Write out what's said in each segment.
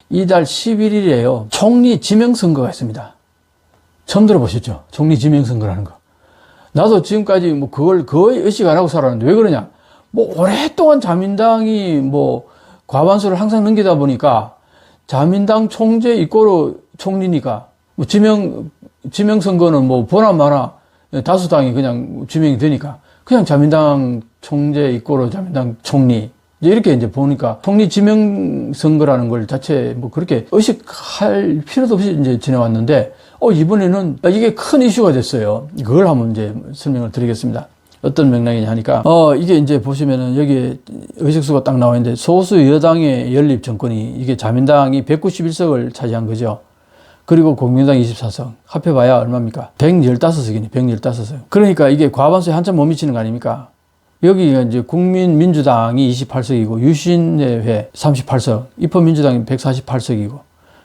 이달 11일에요. 총리 지명선거가 있습니다. 처음 들어보셨죠? 총리 지명선거라는 거. 나도 지금까지 뭐 그걸 거의 의식 안 하고 살았는데 왜 그러냐? 뭐 오랫동안 자민당이 뭐 과반수를 항상 넘기다 보니까 자민당 총재 이꼬르 총리니까 뭐 지명선거는 뭐 보나마나 다수당이 그냥 지명이 되니까 그냥 자민당 총재 이꼬르 자민당 총리 이렇게 이제 보니까 총리 지명선거라는 걸 자체 뭐 그렇게 의식할 필요도 없이 이제 지내왔는데 이번에는 이게 큰 이슈가 됐어요. 그걸 한번 이제 설명을 드리겠습니다. 어떤 맥락이냐 하니까 이게 이제 보시면은 여기에 의석수가 딱 나와 있는데 소수 여당의 연립 정권이 이게 자민당이 191석을 차지한 거죠. 그리고 국민당 24석 합해봐야 얼마입니까? 115석이네. 115석. 그러니까 이게 과반수에 한참 못 미치는 거 아닙니까? 여기가 이제 국민민주당이 28석이고 유신회 38석, 입헌민주당이 148석이고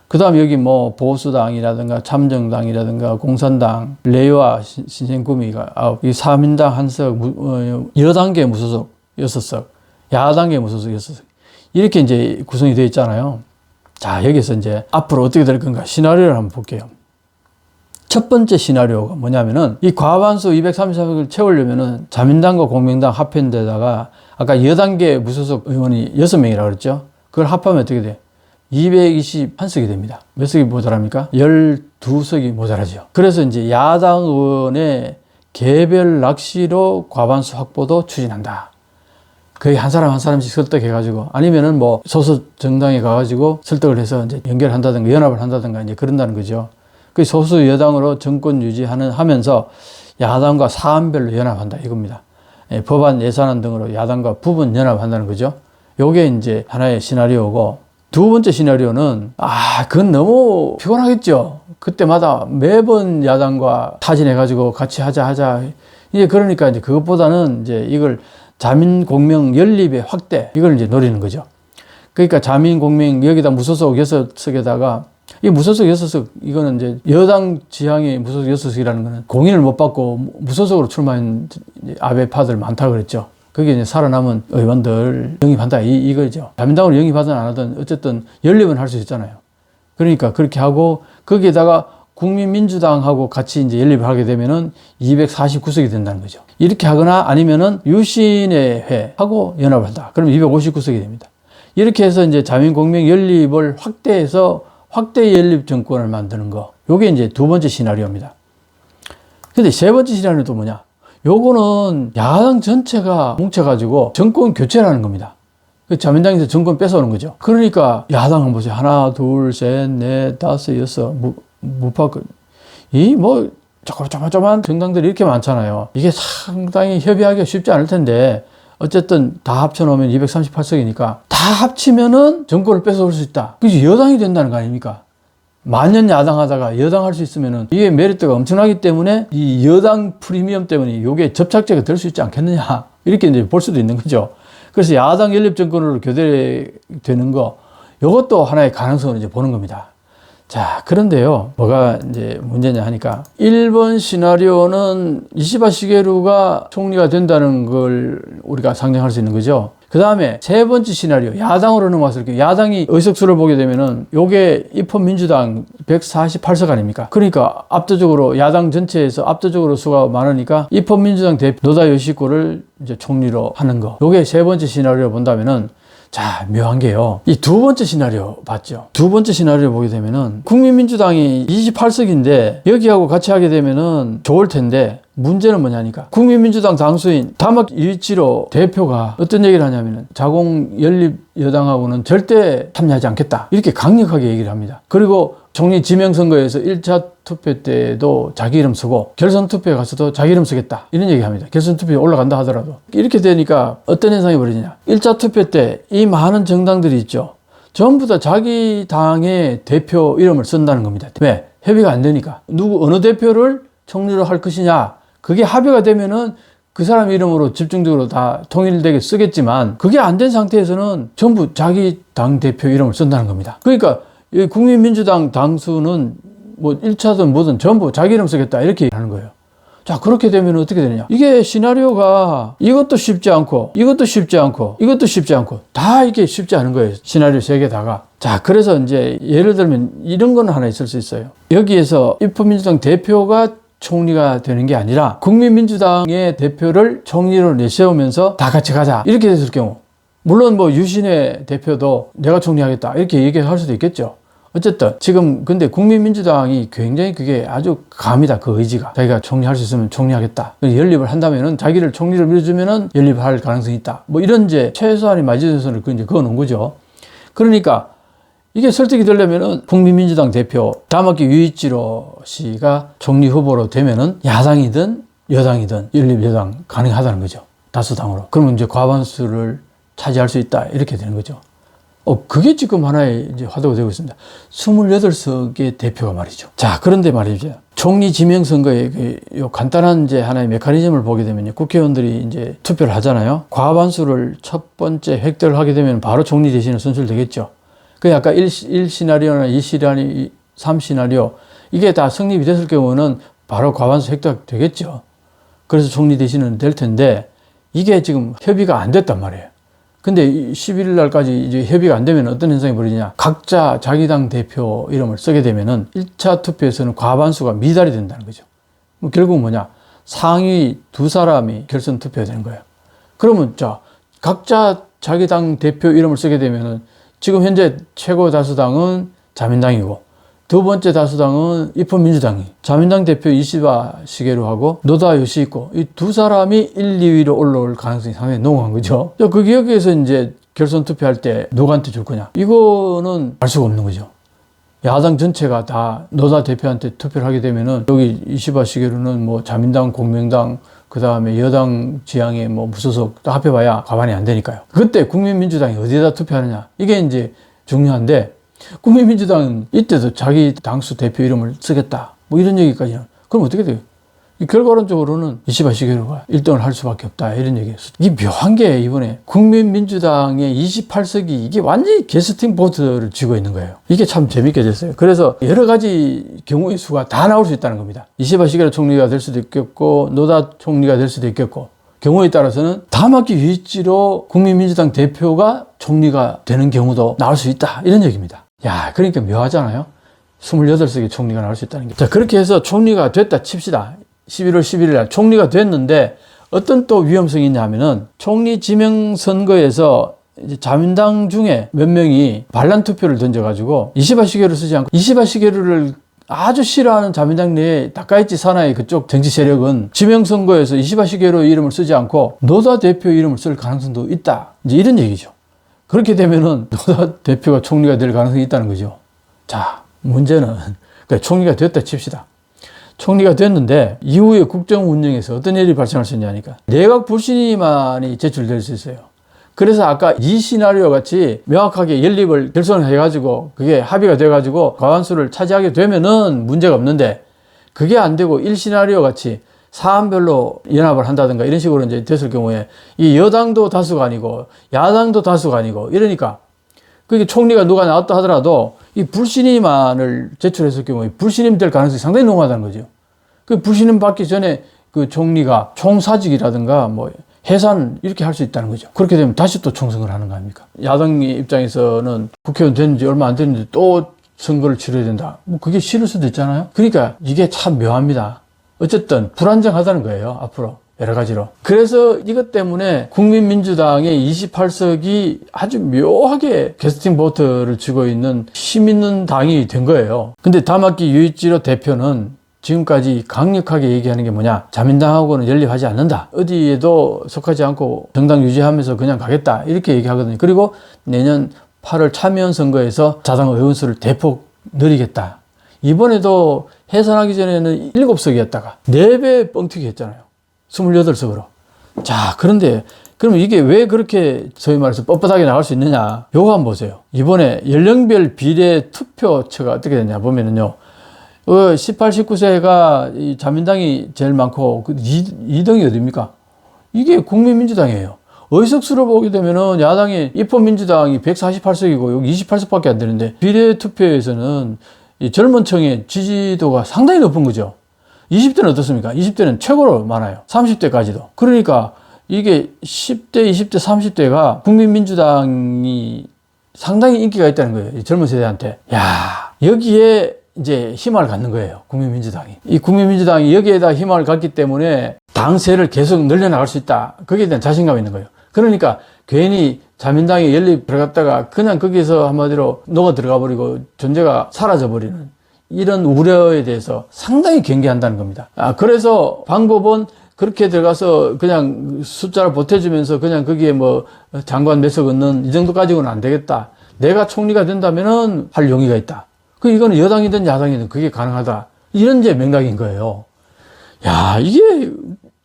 그 다음 여기 뭐 보수당이라든가 참정당이라든가 공산당, 레이와 신생구미가 9, 사민당 1석, 여당계 무소속 6석, 야당계 무소속 6석 이렇게 이제 구성이 되어 있잖아요. 자, 여기서 이제 앞으로 어떻게 될 건가 시나리오를 한번 볼게요. 첫 번째 시나리오가 뭐냐면은 이 과반수 233석을 채우려면은 자민당과 공명당 합한 데다가 아까 여당계 무소속 의원이 6명이라고 그랬죠. 그걸 합하면 어떻게 돼? 221석이 됩니다. 몇 석이 모자랍니까? 12석이 모자라죠. 그래서 이제 야당 의원의 개별 낚시로 과반수 확보도 추진한다. 거의 한 사람 한 사람씩 설득해가지고 아니면은 뭐 소수 정당에 가가지고 설득을 해서 이제 연결한다든가 연합을 한다든가 이제 그런다는 거죠. 그 소수 여당으로 정권 하면서 야당과 사안별로 연합한다 이겁니다. 법안 예산안 등으로 야당과 부분 연합한다는 거죠. 요게 이제 하나의 시나리오고 두 번째 시나리오는 그건 너무 피곤하겠죠. 그때마다 매번 야당과 타진해가지고 같이 하자. 이제 그러니까 이제 그것보다는 이제 이걸 자민 공명 연립의 확대 이걸 이제 노리는 거죠. 그러니까 자민 공명 여기다 무소속 6석에다가 이 무소속 6석 이거는 이제 여당 지향의 무소속 6석이라는 거는 공인을 못 받고 무소속으로 출마한 아베파들 많다고 그랬죠. 그게 이제 살아남은 의원들 영입한다 이거죠. 자민당으로 영입하든 안 하든 어쨌든 연립은 할 수 있잖아요. 그러니까 그렇게 하고 거기에다가 국민민주당하고 같이 이제 연립을 하게 되면은 249석이 된다는 거죠. 이렇게 하거나 아니면은 유신의 회하고 연합을 한다. 그럼 259석이 됩니다. 이렇게 해서 이제 자민공명 연립을 확대해서 확대 연립 정권을 만드는 거. 요게 이제 두 번째 시나리오입니다. 근데 세 번째 시나리오도 뭐냐? 요거는 야당 전체가 뭉쳐가지고 정권 교체라는 겁니다. 자민당에서 정권 뺏어오는 거죠. 그러니까 야당은 보세요. 하나, 둘, 셋, 넷, 다섯, 여섯, 뭐 조그만 정당들이 이렇게 많잖아요. 이게 상당히 협의하기가 쉽지 않을 텐데 어쨌든 다 합쳐놓으면 238석이니까 다 합치면은 정권을 뺏어올 수 있다. 그래서 여당이 된다는 거 아닙니까? 만년 야당하다가 여당 할 수 있으면은 이게 메리트가 엄청나기 때문에 이 여당 프리미엄 때문에 이게 접착제가 될 수 있지 않겠느냐. 이렇게 이제 볼 수도 있는 거죠. 그래서 야당 연립 정권으로 교대되는 거, 이것도 하나의 가능성을 이제 보는 겁니다. 자, 그런데요, 뭐가 이제 문제냐 하니까 1번 시나리오는 이시바 시게루가 총리가 된다는 걸 우리가 상정할 수 있는 거죠. 그 다음에 세 번째 시나리오, 야당으로 넘어왔을 때 야당이 의석수를 보게 되면은 요게 입헌민주당 148석 아닙니까? 그러니까 압도적으로 야당 전체에서 압도적으로 수가 많으니까 입헌민주당 대표 노다 요시코를 이제 총리로 하는 거. 요게 세 번째 시나리오 본다면은 자, 묘한 게요. 이 두 번째 시나리오 봤죠? 두 번째 시나리오 보게 되면은 국민민주당이 28석인데 여기하고 같이 하게 되면은 좋을 텐데 문제는 뭐냐니까 국민민주당 당수인 다막 이치로 대표가 어떤 얘기를 하냐면은 자공 연립 여당하고는 절대 참여하지 않겠다. 이렇게 강력하게 얘기를 합니다. 그리고 총리 지명선거에서 1차 투표 때도 자기 이름 쓰고 결선 투표에 가서도 자기 이름 쓰겠다. 이런 얘기 합니다. 결선 투표에 올라간다 하더라도. 이렇게 되니까 어떤 현상이 벌어지냐. 1차 투표 때 이 많은 정당들이 있죠. 전부 다 자기 당의 대표 이름을 쓴다는 겁니다. 왜? 협의가 안 되니까. 어느 대표를 총리로 할 것이냐. 그게 합의가 되면은 그 사람 이름으로 집중적으로 다 통일되게 쓰겠지만 그게 안 된 상태에서는 전부 자기 당 대표 이름을 쓴다는 겁니다. 그러니까 이 국민민주당 당수는 뭐 1차든 뭐든 전부 자기 이름 쓰겠다 이렇게 하는 거예요. 자, 그렇게 되면 어떻게 되느냐. 이게 시나리오가 이것도 쉽지 않고, 이것도 쉽지 않고, 이것도 쉽지 않고, 다 이게 쉽지 않은 거예요. 시나리오 세 개 다가. 자, 그래서 이제 예를 들면 이런 거는 하나 있을 수 있어요. 여기에서 입헌민주당 대표가 총리가 되는 게 아니라 국민민주당의 대표를 총리로 내세우면서 다 같이 가자. 이렇게 됐을 경우. 물론 뭐 유신의 대표도 내가 총리하겠다. 이렇게 얘기할 수도 있겠죠. 어쨌든 지금 근데 국민민주당이 굉장히 그게 아주 감이다. 그 의지가. 자기가 총리할 수 있으면 총리하겠다. 연립을 한다면은 자기를 총리로 밀어주면은 연립할 가능성이 있다. 뭐 이런 이제 최소한의 마지노선을 이제 그어놓은 거죠. 그러니까 이게 설득이 되려면은 국민민주당 대표 다마키 유이치로 씨가 총리 후보로 되면은 야당이든 여당이든 연립 여당 가능하다는 거죠. 다수당으로. 그러면 이제 과반수를 차지할 수 있다. 이렇게 되는 거죠. 그게 지금 하나의 이제 화두가 되고 있습니다. 28석의 대표가 말이죠. 자, 그런데 말이죠. 총리 지명선거의 요 간단한 이제 하나의 메커니즘을 보게 되면요. 국회의원들이 이제 투표를 하잖아요. 과반수를 첫 번째 획득을 하게 되면 바로 총리 대신에 선출되겠죠. 그 아까 1시나리오나 2시나리오, 3시나리오 이게 다 성립이 됐을 경우는 바로 과반수 획득되겠죠. 그래서 총리 대신은 될 텐데 이게 지금 협의가 안 됐단 말이에요. 근데 11일 날까지 이제 협의가 안 되면 어떤 현상이 벌어지냐. 각자 자기 당 대표 이름을 쓰게 되면은 1차 투표에서는 과반수가 미달이 된다는 거죠. 결국 뭐냐. 상위 두 사람이 결선 투표가 되는 거예요. 그러면 자, 각자 자기 당 대표 이름을 쓰게 되면은 지금 현재 최고 다수당은 자민당이고 두 번째 다수당은 입헌민주당이 자민당 대표 이시바 시게루하고 노다 요시히코 이 두 사람이 1, 2위로 올라올 가능성이 상당히 농후한 거죠. 그 기억에서 이제 결선 투표할 때 누구한테 줄 거냐 이거는 알 수가 없는 거죠. 야당 전체가 다 노다 대표한테 투표를 하게 되면은 여기 이시바 시게루는 뭐 자민당 공명당 그 다음에 여당 지향의 뭐 무소속 또 합해봐야 가반이 안 되니까요. 그때 국민민주당이 어디에다 투표하느냐 이게 이제 중요한데 국민민주당은 이때도 자기 당수 대표 이름을 쓰겠다. 뭐 이런 얘기까지는. 그럼 어떻게 돼요? 결과론적으로는 이시바 시게루가 1등을 할 수밖에 없다. 이런 얘기였어요. 이게 묘한 게 이번에 국민민주당의 28석이 이게 완전히 게스팅 보트를 쥐고 있는 거예요. 이게 참 재밌게 됐어요. 그래서 여러 가지 경우의 수가 다 나올 수 있다는 겁니다. 이시바 시게루 총리가 될 수도 있겠고 노다 총리가 될 수도 있겠고 경우에 따라서는 다마키 유이치로 국민민주당 대표가 총리가 되는 경우도 나올 수 있다. 이런 얘기입니다. 야, 그러니까 묘하잖아요. 28석의 총리가 나올 수 있다는 게. 자, 그렇게 해서 총리가 됐다 칩시다. 11월 11일 날 총리가 됐는데 어떤 또 위험성이 있냐 하면은 총리 지명 선거에서 이제 자민당 중에 몇 명이 반란 투표를 던져가지고 이시바 시게루 쓰지 않고 이시바 시게루를 아주 싫어하는 자민당 내에 다카이치 사나이 그쪽 정치 세력은 지명선거에서 이시바 시게루 이름을 쓰지 않고 노다 대표 이름을 쓸 가능성도 있다. 이제 이런 얘기죠. 그렇게 되면은 노다 대표가 총리가 될 가능성이 있다는 거죠. 자, 문제는 그러니까 총리가 됐다 칩시다. 총리가 됐는데 이후에 국정 운영에서 어떤 일이 발생할 수 있냐니까. 내각 불신임안이 제출될 수 있어요. 그래서 아까 이 시나리오 같이 명확하게 연립을 결선을 해가지고 그게 합의가 돼가지고 과반수를 차지하게 되면은 문제가 없는데 그게 안 되고 1시나리오 같이 사안별로 연합을 한다든가 이런 식으로 이제 됐을 경우에 이 여당도 다수가 아니고 야당도 다수가 아니고 이러니까 그게 총리가 누가 나왔다 하더라도 이 불신임안을 제출했을 경우에 불신임 될 가능성이 상당히 농후하다는 거죠. 그 불신임 받기 전에 그 총리가 총사직이라든가 뭐 해산 이렇게 할 수 있다는 거죠. 그렇게 되면 다시 또 총선을 하는 거 아닙니까? 야당 입장에서는 국회의원 됐는지 얼마 안 됐는지 또 선거를 치러야 된다. 뭐 그게 싫을 수도 있잖아요. 그러니까 이게 참 묘합니다. 어쨌든 불안정하다는 거예요. 앞으로 여러 가지로. 그래서 이것 때문에 국민민주당의 28석이 아주 묘하게 캐스팅 보트를 쥐고 있는 힘 있는 당이 된 거예요. 근데 다마키 유이치로 대표는 지금까지 강력하게 얘기하는 게 뭐냐. 자민당하고는 연립하지 않는다. 어디에도 속하지 않고 정당 유지하면서 그냥 가겠다. 이렇게 얘기하거든요. 그리고 내년 8월 참여연 선거에서 자당 의원수를 대폭 늘리겠다. 이번에도 해산하기 전에는 7석이었다가 4배 뻥튀기 했잖아요. 28석으로. 자, 그런데 그럼 이게 왜 그렇게 소위 말해서 뻣뻣하게 나갈 수 있느냐. 요거 한번 보세요. 이번에 연령별 비례 투표처가 어떻게 됐냐 보면은요. 18, 19세가 이 자민당이 제일 많고 2등이 어딥니까? 이게 국민민주당이에요. 의석수로 보게 되면은 야당이 입헌민주당이 148석이고 여기 28석밖에 안 되는데 비례 투표에서는 이 젊은 층의 지지도가 상당히 높은 거죠. 20대는 어떻습니까? 20대는 최고로 많아요. 30대까지도. 그러니까 이게 10대, 20대, 30대가 국민민주당이 상당히 인기가 있다는 거예요. 이 젊은 세대한테. 야, 여기에 이제 희망을 갖는 거예요. 국민민주당이. 이 국민민주당이 여기에다 희망을 갖기 때문에 당세를 계속 늘려나갈 수 있다. 거기에 대한 자신감이 있는 거예요. 그러니까 괜히 자민당에 연립 들어갔다가 그냥 거기서 한마디로 녹아 들어가 버리고 존재가 사라져 버리는 이런 우려에 대해서 상당히 경계한다는 겁니다. 그래서 방법은 그렇게 들어가서 그냥 숫자를 보태주면서 그냥 거기에 뭐 장관 몇 석 얻는 이 정도까지는 안 되겠다. 내가 총리가 된다면은 할 용의가 있다. 이거는 여당이든 야당이든 그게 가능하다. 이런 이제 맥락인 거예요. 야, 이게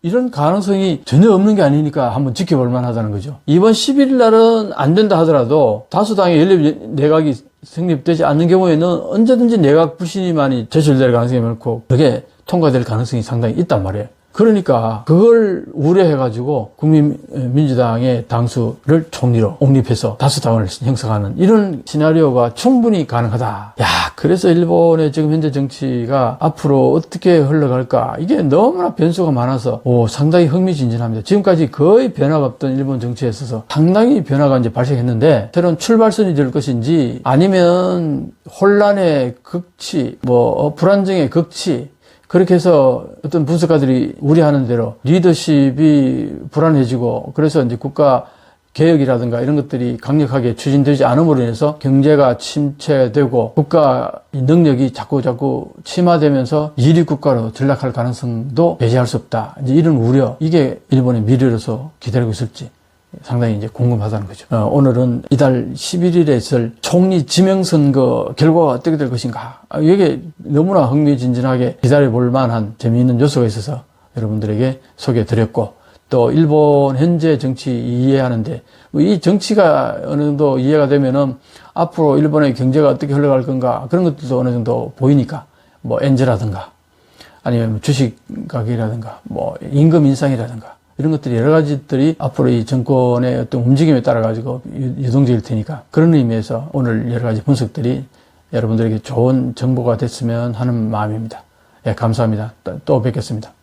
이런 가능성이 전혀 없는 게 아니니까 한번 지켜볼 만하다는 거죠. 이번 11일 날은 안 된다 하더라도 다수당의 연립 내각이 성립되지 않는 경우에는 언제든지 내각 불신임안이 제출될 가능성이 많고 그게 통과될 가능성이 상당히 있단 말이에요. 그러니까 그걸 우려해가지고 국민민주당의 당수를 총리로 옹립해서 다수당을 형성하는 이런 시나리오가 충분히 가능하다. 야, 그래서 일본의 지금 현재 정치가 앞으로 어떻게 흘러갈까? 이게 너무나 변수가 많아서 상당히 흥미진진합니다. 지금까지 거의 변화가 없던 일본 정치에 있어서 상당히 변화가 이제 발생했는데 새로운 출발선이 될 것인지 아니면 혼란의 극치, 불안정의 극치 그렇게 해서 어떤 분석가들이 우려하는 대로 리더십이 불안해지고 그래서 이제 국가 개혁이라든가 이런 것들이 강력하게 추진되지 않음으로 인해서 경제가 침체되고 국가 능력이 자꾸 침하되면서 이리 국가로 전락할 가능성도 배제할 수 없다. 이제 이런 우려, 이게 일본의 미래로서 기다리고 있을지 상당히 이제 궁금하다는 거죠. 오늘은 이달 11일에 있을 총리 지명선거 결과가 어떻게 될 것인가. 이게 너무나 흥미진진하게 기다려볼 만한 재미있는 요소가 있어서 여러분들에게 소개해드렸고 또 일본 현재 정치 이해하는데 이 정치가 어느 정도 이해가 되면은 앞으로 일본의 경제가 어떻게 흘러갈 건가 그런 것들도 어느 정도 보이니까 엔저라든가 아니면 주식 가격이라든가 임금 인상이라든가 이런 것들이 여러 가지들이 앞으로 이 정권의 어떤 움직임에 따라 가지고 유동적일 테니까 그런 의미에서 오늘 여러 가지 분석들이 여러분들에게 좋은 정보가 됐으면 하는 마음입니다. 예, 감사합니다. 또 뵙겠습니다.